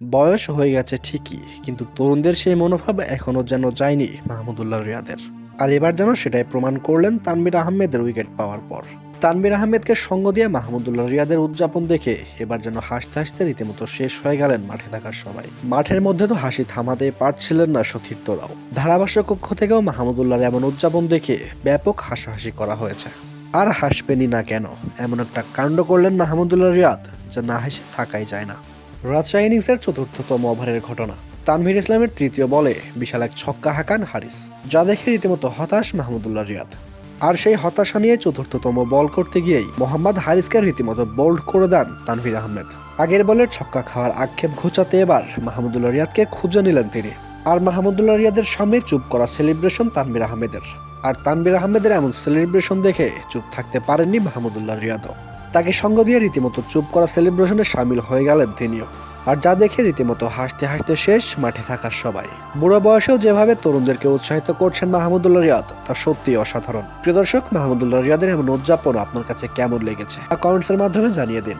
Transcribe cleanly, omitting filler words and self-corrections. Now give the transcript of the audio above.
বয়স হয়ে গেছে ঠিকই, কিন্তু তরুণদের সেই মনোভাব এখনো যেন যায়নি মাহমুদুল্লাহ রিয়াদের। আর এবার যেন সেটাই প্রমাণ করলেন তানভীর আহমেদের উইকেট পাওয়ার পর। তানভীর আহমেদকে সঙ্গ দিয়ে মাহমুদুল্লাহ রিয়াদের উদযাপন দেখে এবার যেন হাসতে হাসতে রীতিমতো শেষ হয়ে গেলেন মাঠে থাকার সবাই। মাঠের মধ্যে তো হাসি থামাতে পারছিলেন না সতীর্থরাও। ধারাভাষ্য কক্ষ থেকেও মাহমুদুল্লাহর এমন উদযাপন দেখে ব্যাপক হাসাহাসি করা হয়েছে। আর হাসবেনই না কেন, এমন একটা কাণ্ড করলেন মাহমুদুল্লাহ রিয়াদ যা না হেসে থাকাই যায় না। রাজশাহী ইনিংসের চতুর্থতম ওভারের ঘটনা। তানভীর ইসলামের তৃতীয় বলে বিশাল এক ছক্কা হাঁকান হারিস, যা দেখে রীতিমতো হতাশ মাহমুদুল্লাহ রিয়াদ। আর সেই হতাশা নিয়ে চতুর্থতম বল করতে গিয়েই মোহাম্মদ হারিসকে রীতিমতো বোল্ড করে দেন তানভীর আহমেদ। আগের বলের ছক্কা খাওয়ার আক্ষেপ ঘোচাতে এবার মাহমুদুল্লাহ রিয়াদকে খুঁজে নিলেন তিনি। আর মাহমুদুল্লাহ রিয়াদের সামনে চুপ করা সেলিব্রেশন তানভীর আহমেদের। আর তানভীর আহমেদের এমন সেলিব্রেশন দেখে চুপ থাকতে পারেননি মাহমুদুল্লাহ রিয়াদও। তাকে সঙ্গ দিয়ে রীতিমতো চুপ করা সেলিব্রেশনে সামিল হয়ে গেলেন তিনিও। আর যা দেখে রীতিমতো হাসতে হাসতে শেষ মাঠে থাকার সবাই। বুড়ো বয়সেও যেভাবে তরুণদেরকে উৎসাহিত করছেন মাহমুদুল্লাহ রিয়াদ, তা সত্যি অসাধারণ। প্রিয় দর্শক, মাহমুদুল্লাহ রিয়াদের এমন উদযাপন আপনার কাছে কেমন লেগেছে কমেন্টসের মাধ্যমে জানিয়ে দিন।